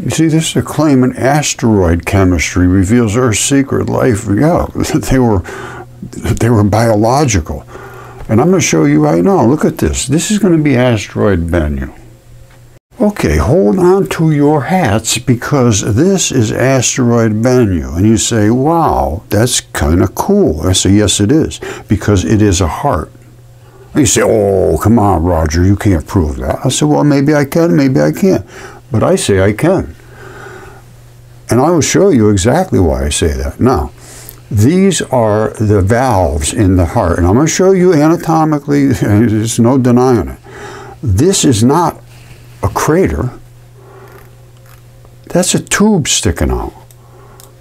You see, this is a claim in asteroid chemistry reveals Earth's secret life. Yeah, they were biological. And I'm going to show you right now. Look at this. This is going to be Asteroid Bennu. Okay, hold on to your hats because this is Asteroid Bennu. And you say, wow, that's kind of cool. I say, yes, it is, because it is a heart. And you say, oh, come on, Roger, you can't prove that. I said, well, maybe I can, maybe I can't. But I say I can. And I will show you exactly why I say that. Now, these are the valves in the heart. And I'm going to show you anatomically, there's no denying it. This is not a crater. That's a tube sticking out.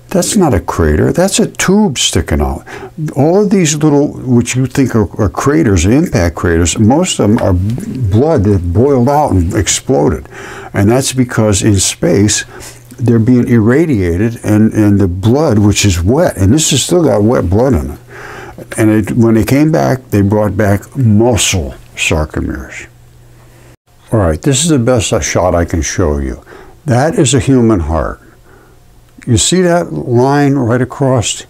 That's not a crater. That's a tube sticking out. All of these little, which you think are craters, impact craters, most of them are blood that boiled out and exploded. And that's because in space, they're being irradiated, and the blood, which is wet, and this has still got wet blood in it. And when they came back, they brought back muscle sarcomeres. All right, this is the best shot I can show you. That is a human heart. You see that line right across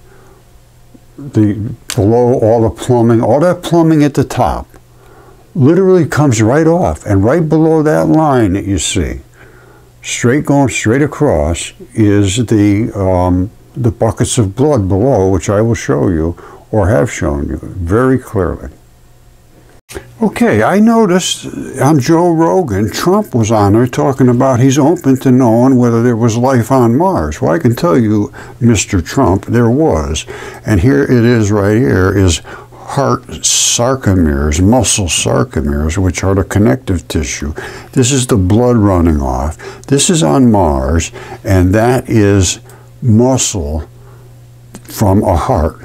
below all the plumbing? All that plumbing at the top literally comes right off, and right below that line that you see, going straight across, is the buckets of blood below, which I will show you, or have shown you, very clearly. Okay, I noticed on Joe Rogan, Trump was on there talking about he's open to knowing whether there was life on Mars. Well, I can tell you, Mr. Trump, there was. And here it is right here, is heart sarcomeres, muscle sarcomeres, which are the connective tissue. This is the blood running off. This is on Mars, and that is muscle from a heart.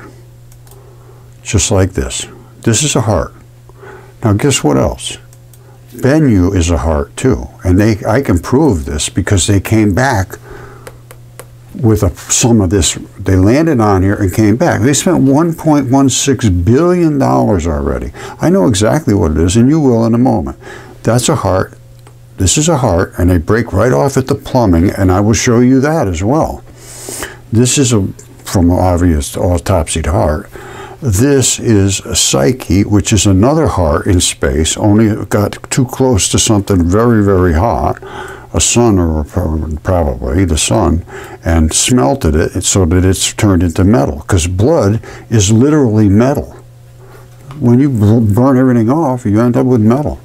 Just like this. This is a heart. Now guess what else? Bennu is a heart too. And I can prove this because they came back with some of this. They landed on here and came back. They spent $1.16 billion already. I know exactly what it is, and you will in a moment. That's a heart. This is a heart, and they break right off at the plumbing, and I will show you that as well. This is from an obvious autopsied heart. This is a psyche, which is another heart in space, only got too close to something very, very hot, a sun, or probably the sun, and smelted it so that it's turned into metal, because blood is literally metal. When you burn everything off, you end up with metal.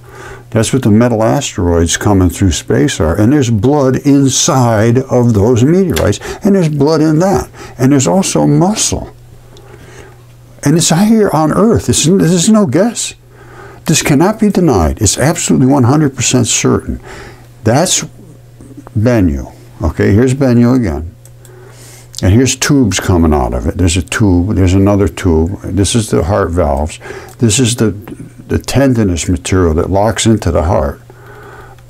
That's what the metal asteroids coming through space are. And there's blood inside of those meteorites, and there's blood in that. And there's also muscle. And it's here on Earth. This is no guess. This cannot be denied. It's absolutely 100% certain. That's Bennu. Okay, here's Bennu again. And here's tubes coming out of it. There's a tube, there's another tube. This is the heart valves. This is the tendinous material that locks into the heart.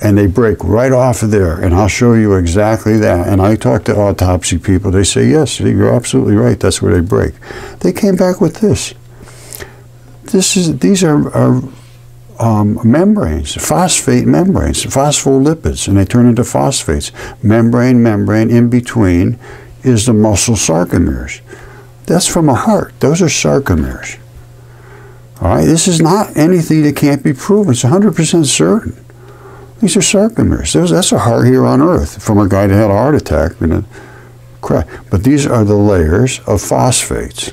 And they break right off of there. And I'll show you exactly that. And I talk to autopsy people. They say, yes, you're absolutely right. That's where they break. They came back with this. These are membranes, phosphate membranes, phospholipids, and they turn into phosphates. Membrane, in between is the muscle sarcomeres. That's from a heart. Those are sarcomeres. All right, this is not anything that can't be proven. It's 100% certain. These are sarcomeres. That's a heart here on Earth from a guy that had a heart attack and a crack. But these are the layers of phosphates.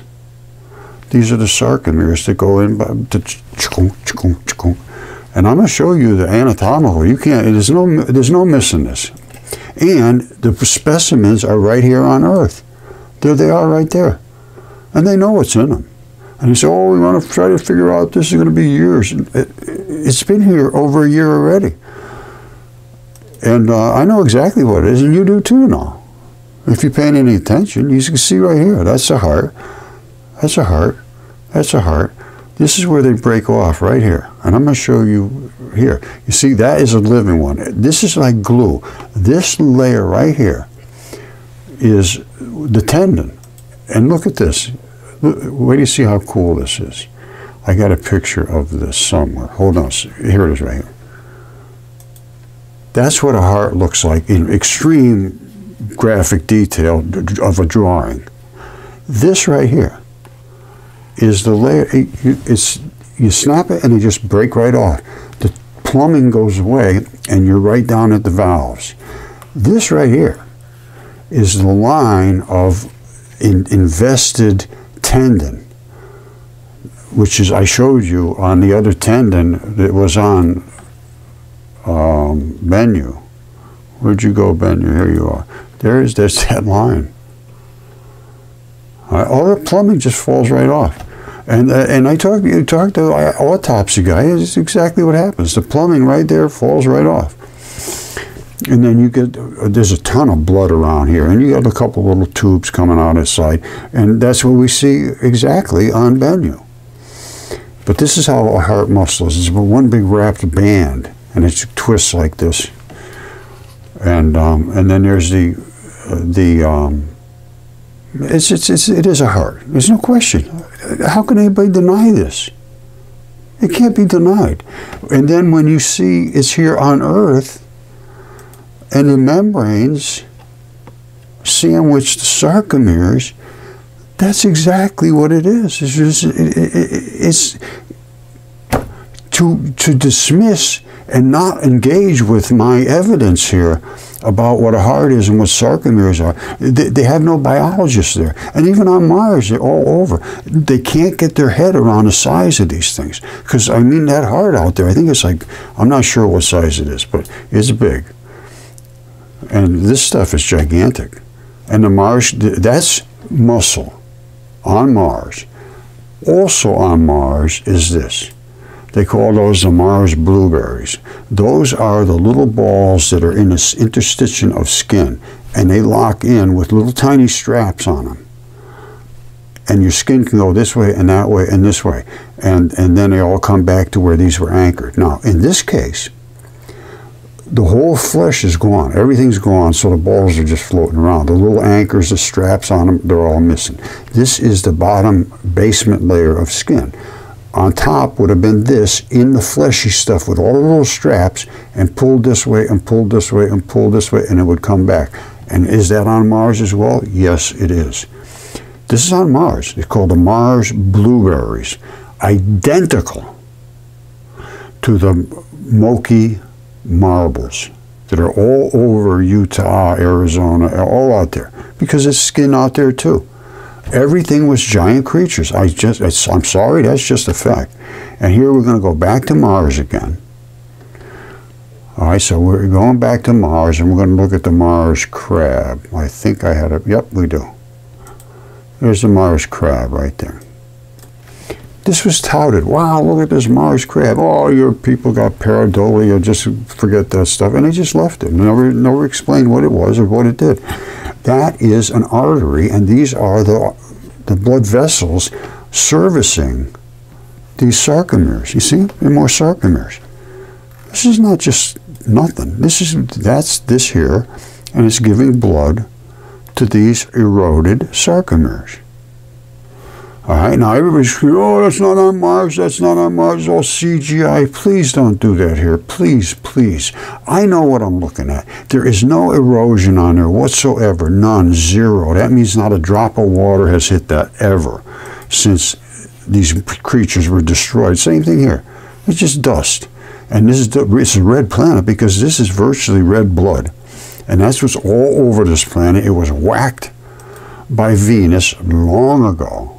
These are the sarcomeres that go in. And I'm going to show you the anatomical. You can't. There's no missing this. And the specimens are right here on Earth. There they are, right there, and they know what's in them. And you say, "Oh, we want to try to figure out. This is going to be years." It's been here over a year already. And I know exactly what it is, and you do too now. If you're paying any attention, you can see right here. That's a heart. That's a heart. That's a heart. This is where they break off, right here. And I'm going to show you here. You see, that is a living one. This is like glue. This layer right here is the tendon. And look at this. Wait till you see how cool this is. I got a picture of this somewhere. Hold on. Here it is right here. That's what a heart looks like in extreme graphic detail of a drawing. This right here is the layer. You snap it and you just break right off. The plumbing goes away and you're right down at the valves. This right here is the line of invested tendon, which is, I showed you on the other tendon that was on Bennu. Where'd you go, Bennu? Here you are. There's that line. All the plumbing just falls right off. And you talk to an autopsy guy, it's exactly what happens. The plumbing right there falls right off. And then you get, there's a ton of blood around here, and you got a couple little tubes coming out of the side, and that's what we see exactly on Bennu. But this is how a heart muscle is. It's one big wrapped band, and it twists like this. And then there's it is a heart. There's no question. How can anybody deny this? It can't be denied. And then when you see it's here on Earth, and the membranes sandwich the sarcomeres, that's exactly what it is. It's to dismiss and not engage with my evidence here about what a heart is and what sarcomeres are. They have no biologists there. And even on Mars, they're all over. They can't get their head around the size of these things. Because, I mean, that heart out there, I think it's like, I'm not sure what size it is, but it's big. And this stuff is gigantic. And the Mars, that's muscle on Mars. Also on Mars is this. They call those the Mars blueberries. Those are the little balls that are in this interstitium of skin, and they lock in with little tiny straps on them. And your skin can go this way and that way and this way. And then they all come back to where these were anchored. Now, in this case, the whole flesh is gone. Everything's gone, so the balls are just floating around. The little anchors, the straps on them, they're all missing. This is the bottom basement layer of skin. On top would have been this in the fleshy stuff with all the little straps, and pulled this way and pulled this way and pulled this way, and it would come back. And is that on Mars as well? Yes, it is. This is on Mars. It's called the Mars blueberries. Identical to the Moki marbles that are all over Utah, Arizona, all out there, because there's skin out there too. Everything was giant creatures. I'm sorry, that's just a fact. And here we're going to go back to Mars again. All right, so we're going back to Mars, and we're going to look at the Mars crab. I think I had it. Yep, we do. There's the Mars crab right there. This was touted. Wow, look at this Mars crab. Oh, your people got pareidolia. Just forget that stuff. And they just left it. Never explained what it was or what it did. That is an artery, and these are the blood vessels servicing these sarcomeres. You see? There are more sarcomeres. This is not just nothing. That's this here, and it's giving blood to these eroded sarcomeres. All right, now everybody's screaming, oh, that's not on Mars, that's not on Mars, it's all CGI. Please don't do that here, please, please. I know what I'm looking at. There is no erosion on there whatsoever, none, zero. That means not a drop of water has hit that ever since these creatures were destroyed. Same thing here. It's just dust. And it's a red planet because this is virtually red blood. And that's what's all over this planet. It was whacked by Venus long ago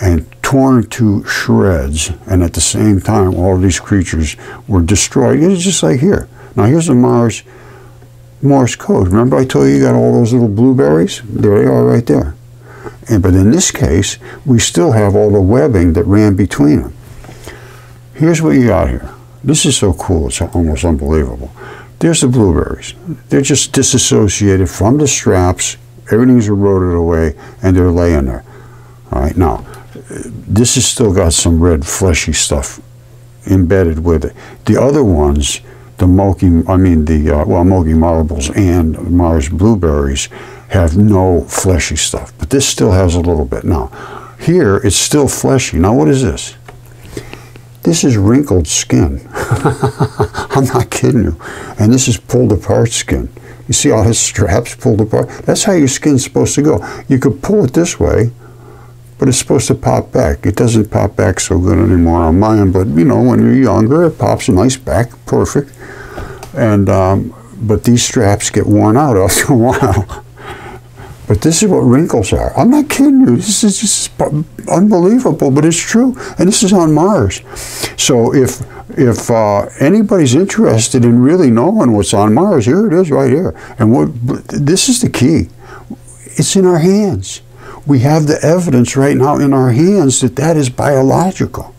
and torn to shreds, and at the same time all of these creatures were destroyed. It's just like here. Now here's the Morse code. Remember I told you got all those little blueberries? There they are right there. But in this case, we still have all the webbing that ran between them. Here's what you got here. This is so cool, it's almost unbelievable. There's the blueberries. They're just disassociated from the straps, everything's eroded away, and they're laying there. All right, now, this has still got some red fleshy stuff embedded with it. The other ones, the Moki marbles and Mars blueberries have no fleshy stuff, but this still has a little bit. Now, here it's still fleshy. Now, what is this? This is wrinkled skin. I'm not kidding you. And this is pulled apart skin. You see all his straps pulled apart? That's how your skin's supposed to go. You could pull it this way, but it's supposed to pop back. It doesn't pop back so good anymore on mine, but you know, when you're younger, it pops nice back, perfect. And but these straps get worn out after a while. But this is what wrinkles are. I'm not kidding you. This is just unbelievable, but it's true. And this is on Mars. So if anybody's interested in really knowing what's on Mars, here it is right here. And this is the key. It's in our hands. We have the evidence right now in our hands that that is biological.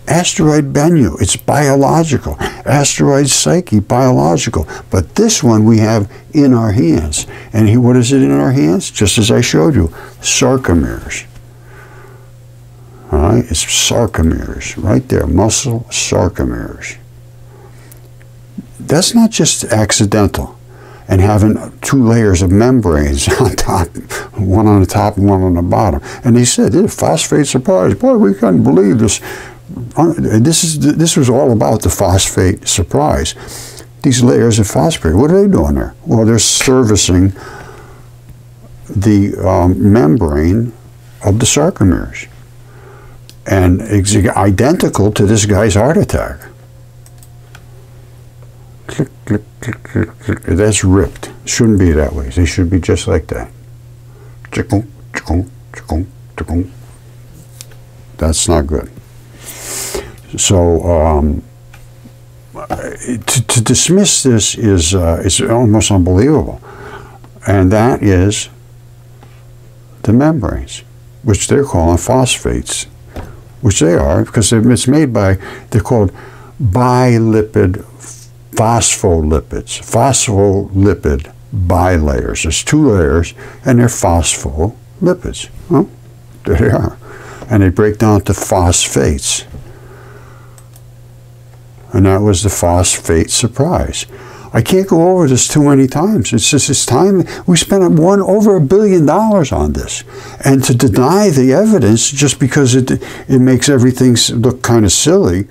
Asteroid Bennu, it's biological. Asteroid Psyche, biological. But this one we have in our hands. And what is it in our hands? Just as I showed you, sarcomeres. All right, it's sarcomeres, right there, muscle sarcomeres. That's not just accidental. And having 2 layers of membranes on top, one on the top and one on the bottom. And they said, phosphate surprise. Boy, we couldn't believe this. This was all about the phosphate surprise. These layers of phosphate, what are they doing there? Well, they're servicing the membrane of the sarcomeres. And it's identical to this guy's heart attack. Click, click, click, click, click. That's ripped. Shouldn't be that way. They should be just like that. Chikung, chikung, chikung, chikung. That's not good. So to dismiss this is almost unbelievable, and that is the membranes, which they're calling phosphates, which they are because it's made by, they're called bilipid phospholipids, phospholipid bilayers. There's 2 layers, and they're phospholipids. Well, there they are, and they break down to phosphates. And that was the phosphate surprise. I can't go over this too many times. It's just this time we spent over $1 billion on this, and to deny the evidence just because it makes everything look kind of silly.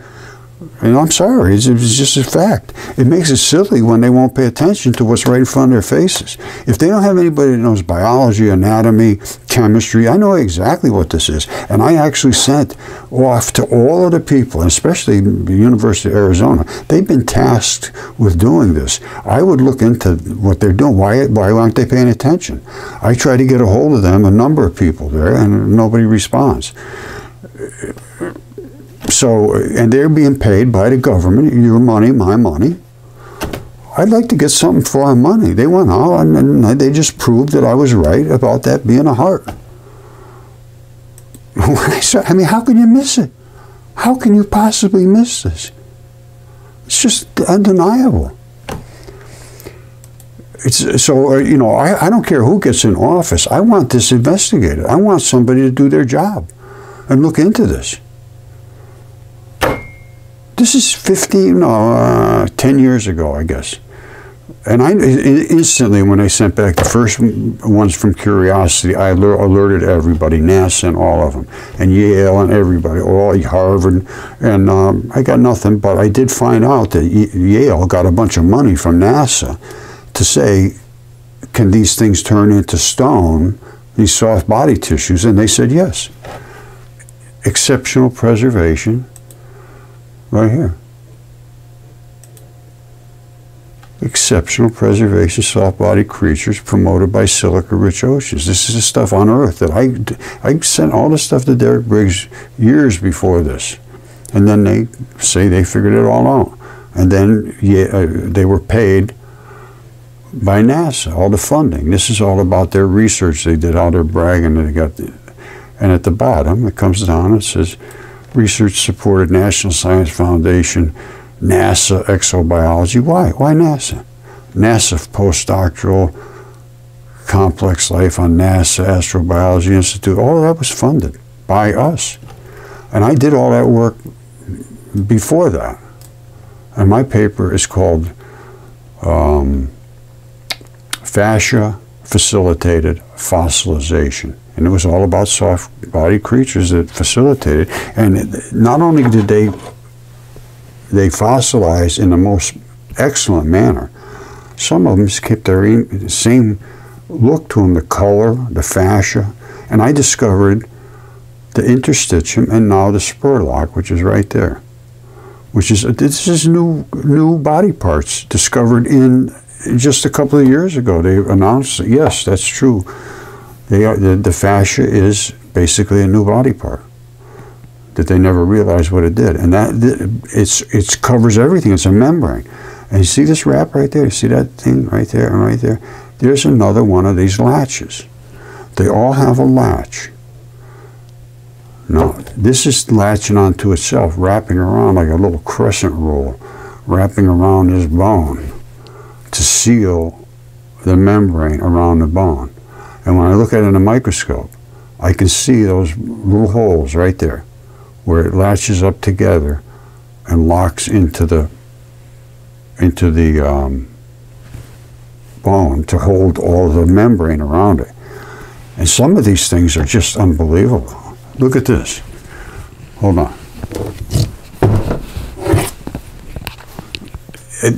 And I'm sorry, it's just a fact. It makes it silly when they won't pay attention to what's right in front of their faces. If they don't have anybody that knows biology, anatomy, chemistry, I know exactly what this is. And I actually sent off to all of the people, especially the University of Arizona. They've been tasked with doing this. I would look into what they're doing. Why aren't they paying attention? I try to get a hold of them, a number of people there, and nobody responds. So, and they're being paid by the government, your money, my money. I'd like to get something for our money. They went out and they just proved that I was right about that being a heart. I mean, how can you miss it? How can you possibly miss this? It's just undeniable. So, you know, I don't care who gets in office. I want this investigated. I want somebody to do their job and look into this. This is 10 years ago, I guess. And I instantly, when I sent back the first ones from Curiosity, I alerted everybody, NASA and all of them, and Yale and everybody, all Harvard, and I got nothing, but I did find out that Yale got a bunch of money from NASA to say, can these things turn into stone, these soft body tissues, and they said yes. Exceptional preservation. Right here. Exceptional preservation, soft-bodied creatures promoted by silica-rich oceans. This is the stuff on Earth that I sent all this stuff to Derek Briggs years before this. And then they say they figured it all out. And then they were paid by NASA, all the funding. This is all about their research they did, all their bragging that they got. And at the bottom, it comes down and says, research supported National Science Foundation, NASA exobiology. Why? Why NASA? NASA postdoctoral complex life on NASA Astrobiology Institute. All of that was funded by us. And I did all that work before that. And my paper is called Fascia facilitated fossilization. And it was all about soft-bodied creatures that facilitated. And not only did they fossilize in the most excellent manner, some of them kept their same look to them, the color, the fascia. And I discovered the interstitium and now the spurlock, which is right there. This is new body parts discovered in just a couple of years ago. They announced that, yes, that's true. The fascia is basically a new body part that they never realized what it did, and it covers everything. It's a membrane, and you see this wrap right there. You see that thing right there and right there. There's another one of these latches. They all have a latch. Now, this is latching onto itself, wrapping around like a little crescent roll, wrapping around this bone to seal the membrane around the bone. And when I look at it in a microscope, I can see those little holes right there where it latches up together and locks into the bone to hold all the membrane around it. And some of these things are just unbelievable. Look at this. Hold on.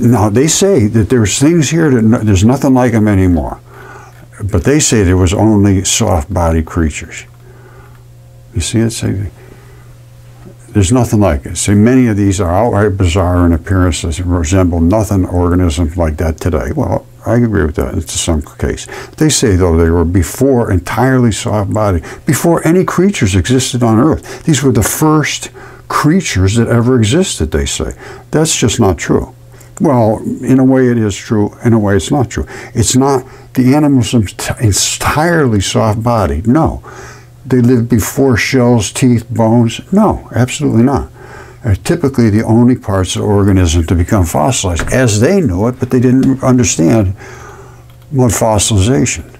Now, they say that there's things here that there's nothing like them anymore. But they say there was only soft-bodied creatures. You see it? There's nothing like it. See, many of these are outright bizarre in appearance that resemble nothing organisms like that today. Well, I agree with that to some case. They say, though, they were before entirely soft-bodied, before any creatures existed on Earth. These were the first creatures that ever existed, they say. That's just not true. Well, in a way it is true, in a way it's not true. It's not the animals entirely soft-bodied. No. They lived before shells, teeth, bones. No, absolutely not. Are typically the only parts of the organism to become fossilized, as they knew it, but they didn't understand mud fossilization.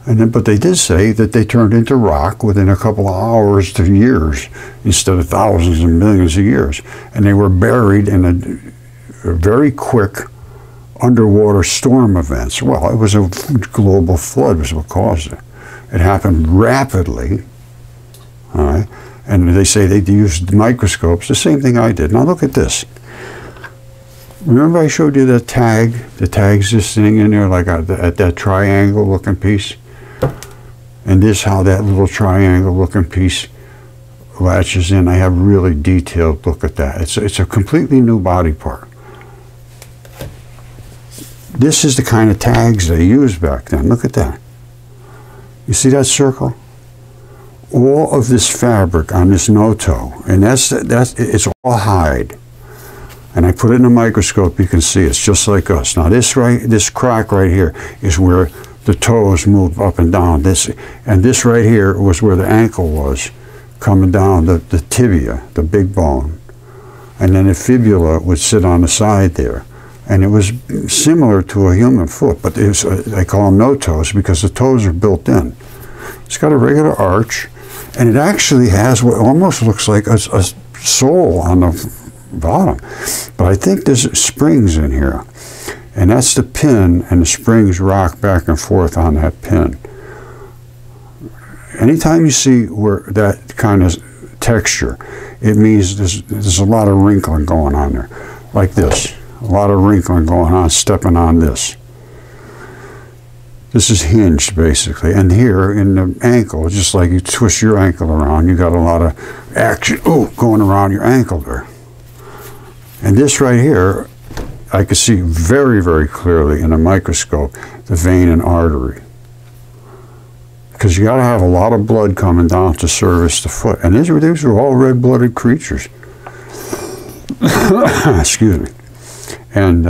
But they did say that they turned into rock within a couple of hours to years, instead of thousands and millions of years. And they were buried in a very quick underwater storm events. Well, it was a global flood was what caused it. It happened rapidly, all right? And they say they used microscopes, the same thing I did. Now look at this. Remember I showed you that tag? The tag's this thing in there, like at that triangle looking piece? And this how that little triangle looking piece latches in. I have really detailed look at that. It's a completely new body part. This is the kind of tags they used back then. Look at that. You see that circle? All of this fabric on this no-toe, and it's all hide. And I put it in a microscope, you can see it's just like us. Now this crack right here is where the toes move up and down. This right here was where the ankle was, coming down the tibia, the big bone. And then the fibula would sit on the side there. And it was similar to a human foot, but they call them no-toes because the toes are built in. It's got a regular arch, and it actually has what almost looks like a sole on the bottom. But I think there's springs in here, and that's the pin, and the springs rock back and forth on that pin. Anytime you see where that kind of texture, it means there's a lot of wrinkling going on there, like this. A lot of wrinkling going on, stepping on this. This is hinged, basically. And here in the ankle, just like you twist your ankle around, you got a lot of action going around your ankle there. And this right here, I can see very, very clearly in a microscope, the vein and artery. Because you got to have a lot of blood coming down to service the foot. And these were all red-blooded creatures. Excuse me. And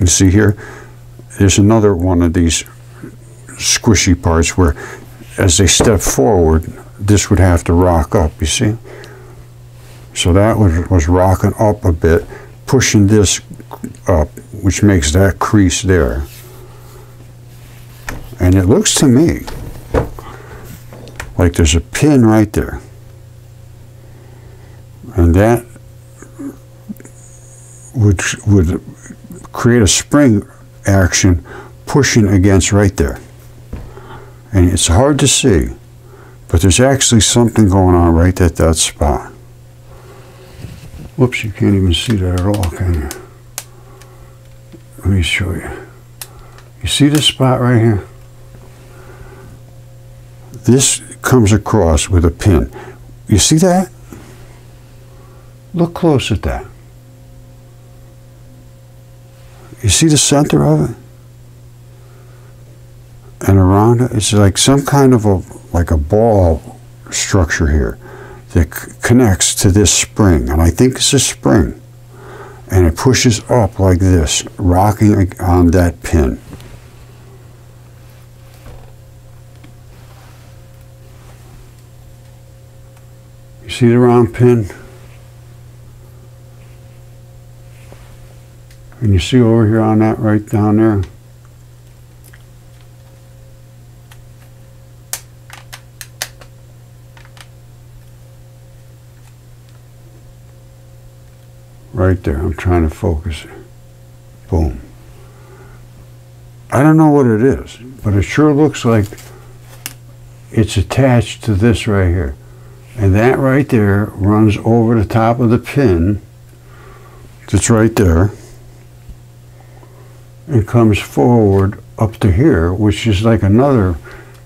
you see here, there's another one of these squishy parts where as they step forward, this would have to rock up, you see? So that was rocking up a bit, pushing this up, which makes that crease there. And it looks to me like there's a pin right there. And that would create a spring action pushing against right there. And it's hard to see, but there's actually something going on right at that spot. Whoops, you can't even see that at all, can you? Let me show you. You see this spot right here? This comes across with a pin. You see that? Look close at that. You see the center of it? And around it, it's like some kind of a ball structure here that connects to this spring. And I think it's a spring. And it pushes up like this, rocking on that pin. You see the round pin? And you see over here on that right down there? Right there, I'm trying to focus it. Boom. I don't know what it is, but it sure looks like it's attached to this right here. And that right there runs over the top of the pin that's right there and comes forward up to here, which is like another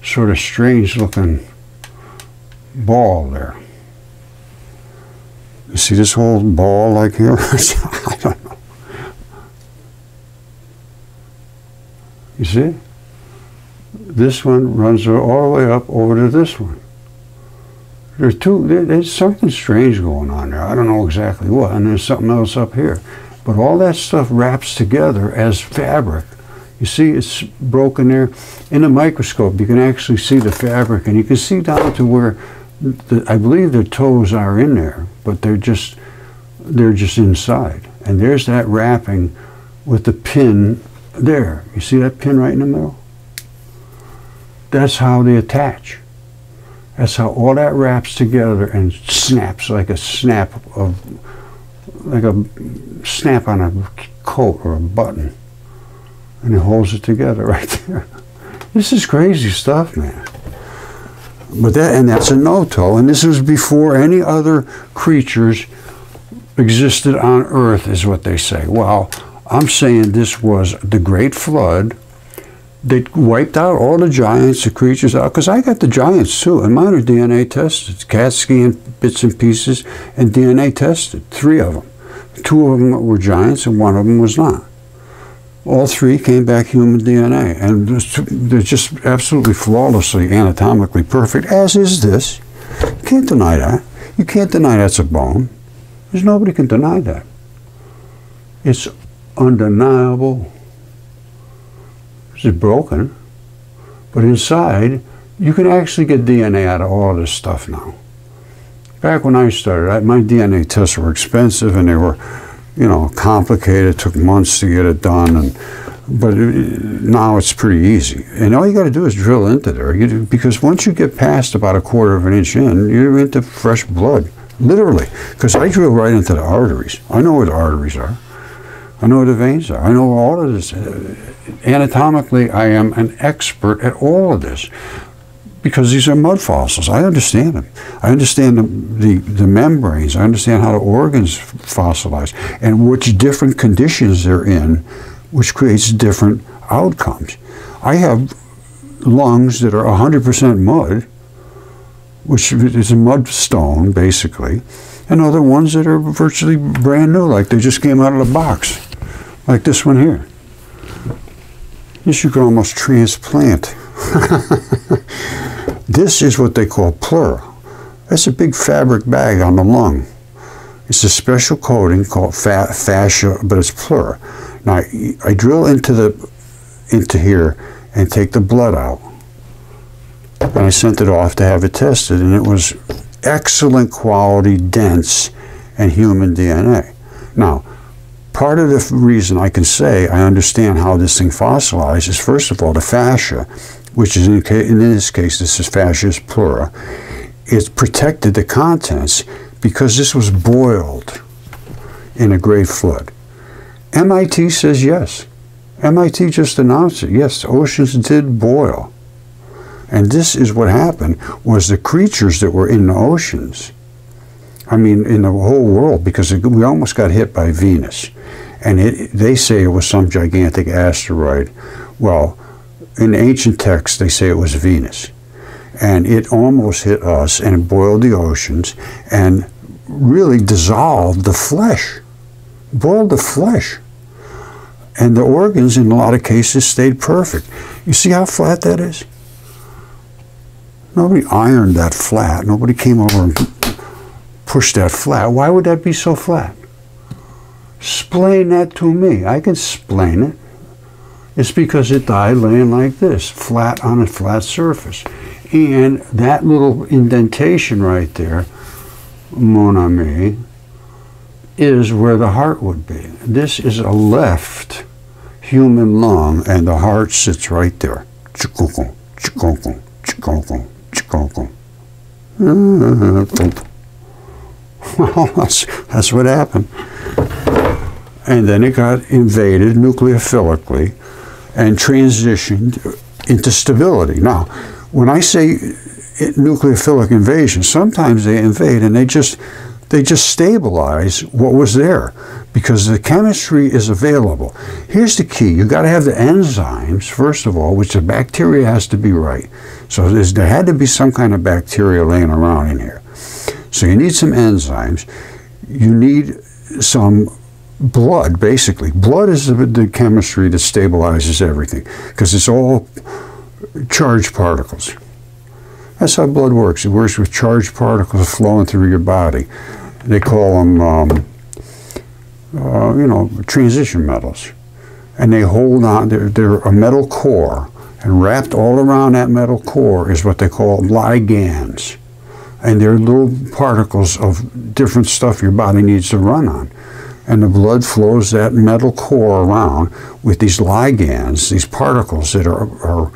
sort of strange looking ball there. You see this whole ball like here? I don't know. You see? This one runs all the way up over to this one. There's something strange going on there. I don't know exactly what, and there's something else up here. But all that stuff wraps together as fabric. You see it's broken there. In the microscope, you can actually see the fabric, and you can see down to where I believe the toes are in there, but they're just inside. And there's that wrapping with the pin there. You see that pin right in the middle? That's how they attach. That's how all that wraps together and snaps like a snap on a coat or a button. And it holds it together right there. This is crazy stuff, man. But that's a no-toe, and this was before any other creatures existed on Earth, is what they say. Well, I'm saying this was the Great Flood. They wiped out all the giants, the creatures out, because I got the giants too, and mine are DNA tested. CAT scan bits and pieces and DNA tested, 3 of them. 2 of them were giants and 1 of them was not. All 3 came back human DNA, and they're just absolutely flawlessly anatomically perfect, as is this. You can't deny that. You can't deny that's a bone. Nobody can deny that. It's undeniable. It's broken, but inside, you can actually get DNA out of all this stuff now. Back when I started, my DNA tests were expensive, and they were, complicated. It took months to get it done, but now it's pretty easy. And all you got to do is drill into there, because once you get past about 1/4 of an inch in, you're into fresh blood, literally. Because I drill right into the arteries. I know where the arteries are. I know where the veins are. I know all of this. Anatomically, I am an expert at all of this, because these are mud fossils. I understand them. I understand the membranes. I understand how the organs fossilize and which different conditions they're in, which creates different outcomes. I have lungs that are 100% mud, which is a mudstone, basically, and other ones that are virtually brand new, like they just came out of the box, like this one here. This you could almost transplant. This is what they call pleura. That's a big fabric bag on the lung. It's a special coating called fascia, but it's pleura. Now I drill into here and take the blood out, and I sent it off to have it tested, and it was excellent quality, dense, and human DNA. Now, part of the reason I can say I understand how this thing fossilized is, first of all, the fascia, which is in this case, this is fascia pleura. It protected the contents because this was boiled in a great flood. MIT says yes. MIT just announced it. Yes, the oceans did boil. And this is what happened, was the creatures that were in the oceans, I mean in the whole world, because we almost got hit by Venus. And they say it was some gigantic asteroid. Well, in ancient texts they say it was Venus. And it almost hit us and it boiled the oceans and really dissolved the flesh, boiled the flesh. And the organs in a lot of cases stayed perfect. You see how flat that is? Nobody ironed that flat. Nobody came over and pushed that flat. Why would that be so flat? Explain that to me. I can explain it. It's because it died laying like this, flat on a flat surface. And that little indentation right there, mon ami, is where the heart would be. This is a left human lung, and the heart sits right there. Chikoko, chikoko, chikoko, chikoko. Well, that's what happened. And then it got invaded nucleophilically and transitioned into stability. Now, when I say nucleophilic invasion, sometimes they invade and they just stabilize what was there because the chemistry is available. Here's the key. You got to have the enzymes, first of all, which the bacteria has to be right. So there had to be some kind of bacteria laying around in here. So you need some enzymes. You need some blood, basically. Blood is the chemistry that stabilizes everything because it's all charged particles. That's how blood works. It works with charged particles flowing through your body. They call them, transition metals. And they hold on, they're a metal core, and wrapped all around that metal core is what they call ligands. And they're little particles of different stuff your body needs to run on. And the blood flows that metal core around with these ligands, these particles that are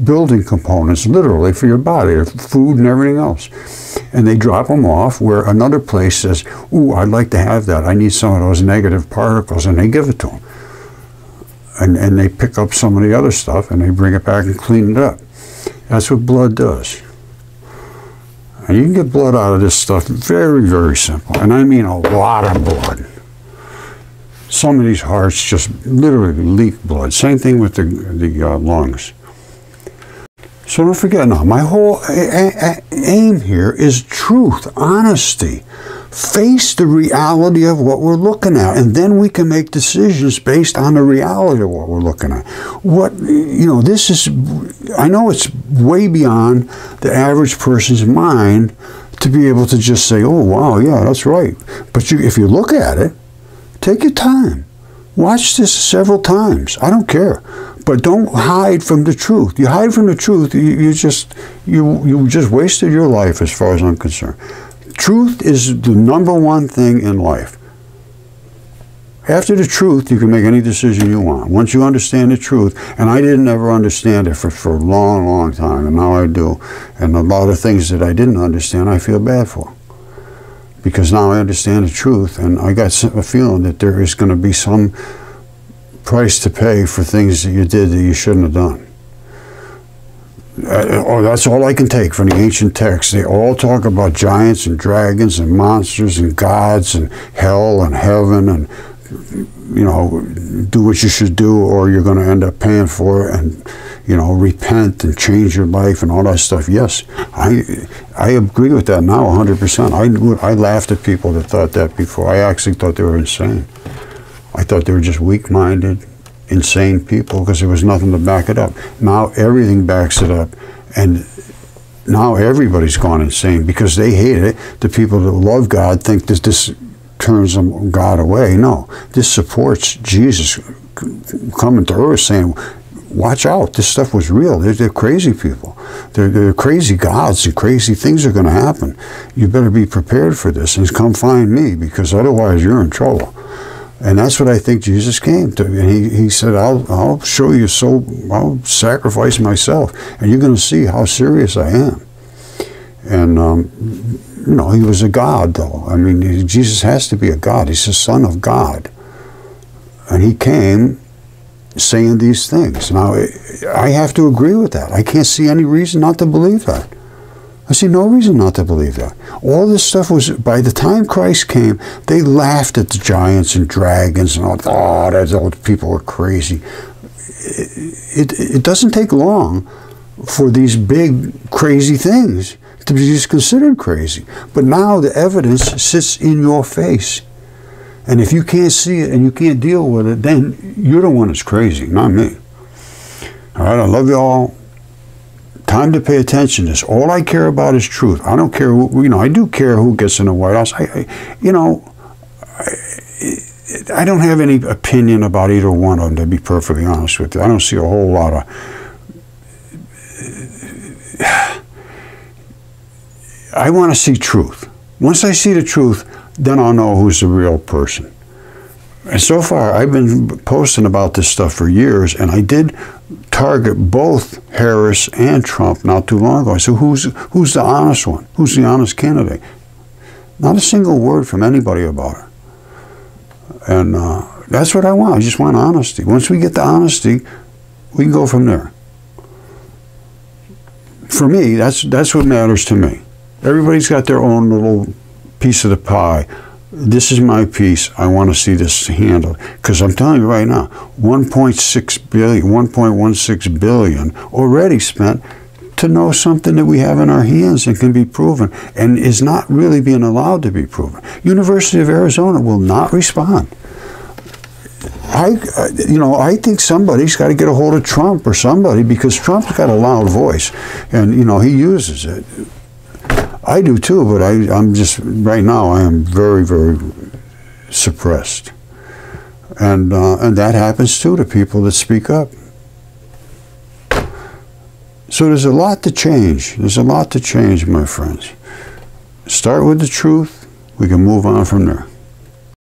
building components, literally, for your body, food and everything else. And they drop them off where another place says, ooh, I'd like to have that. I need some of those negative particles, and they give it to them. And they pick up some of the other stuff, and they bring it back and clean it up. That's what blood does. And you can get blood out of this stuff very, very simple. And I mean a lot of blood. Some of these hearts just literally leak blood. Same thing with the lungs. So don't forget now, my whole aim here is truth, honesty. Face the reality of what we're looking at, and then we can make decisions based on the reality of what we're looking at. This is, I know it's way beyond the average person's mind to be able to just say, oh, wow, yeah, that's right. But if you look at it, take your time. Watch this several times. I don't care. But don't hide from the truth. You hide from the truth, you just wasted your life as far as I'm concerned. Truth is the #1 thing in life. After the truth, you can make any decision you want. Once you understand the truth, and I didn't ever understand it for a long, long time, and now I do. And a lot of things that I didn't understand, I feel bad for. Because now I understand the truth, and I got a feeling that there is going to be some price to pay for things that you did that you shouldn't have done. That's all I can take from the ancient texts. They all talk about giants and dragons and monsters and gods and hell and heaven and, do what you should do or you're going to end up paying for it and, repent and change your life and all that stuff. Yes, I agree with that now 100%. I laughed at people that thought that before. I actually thought they were insane. I thought they were just weak-minded, insane people because there was nothing to back it up. Now everything backs it up, and now everybody's gone insane because they hate it. The people that love God think that this turns God away. No, this supports Jesus coming to earth saying, watch out, this stuff was real. They're crazy people. They're crazy gods and crazy things are going to happen. You better be prepared for this and come find me because otherwise you're in trouble. And that's what I think Jesus came to. And he said, I'll show you, I'll sacrifice myself, and you're going to see how serious I am. And, he was a God, though. I mean, Jesus has to be a God. He's the Son of God. And he came saying these things. Now, I have to agree with that. I can't see any reason not to believe that. I see no reason not to believe that. All this stuff was, by the time Christ came, they laughed at the giants and dragons and all. Oh, those people are crazy. It doesn't take long for these big, crazy things to be just considered crazy. But now the evidence sits in your face. And if you can't see it and you can't deal with it, then you're the one that's crazy, not me. All right, I love you all. Time to pay attention to this. All I care about is truth. I don't care who, I do care who gets in the White House. I don't have any opinion about either one of them, to be perfectly honest with you. I don't see a whole lot of... I want to see truth. Once I see the truth, then I'll know who's the real person. And so far, I've been posting about this stuff for years, and I did target both Harris and Trump not too long ago. I said, who's the honest one? Who's the honest candidate? Not a single word from anybody about it. And that's what I want. I just want honesty. Once we get the honesty, we can go from there. For me, that's what matters to me. Everybody's got their own little piece of the pie. This is my piece. I want to see this handled. Because I'm telling you right now, 1.6 billion, 1.16 billion already spent to know something that we have in our hands and can be proven and is not really being allowed to be proven. University of Arizona will not respond. I think somebody's got to get a hold of Trump or somebody, because Trump's got a loud voice and, he uses it. I do too, but I'm just, right now, I am very, very suppressed. And that happens too to people that speak up. So there's a lot to change. There's a lot to change, my friends. Start with the truth. We can move on from there.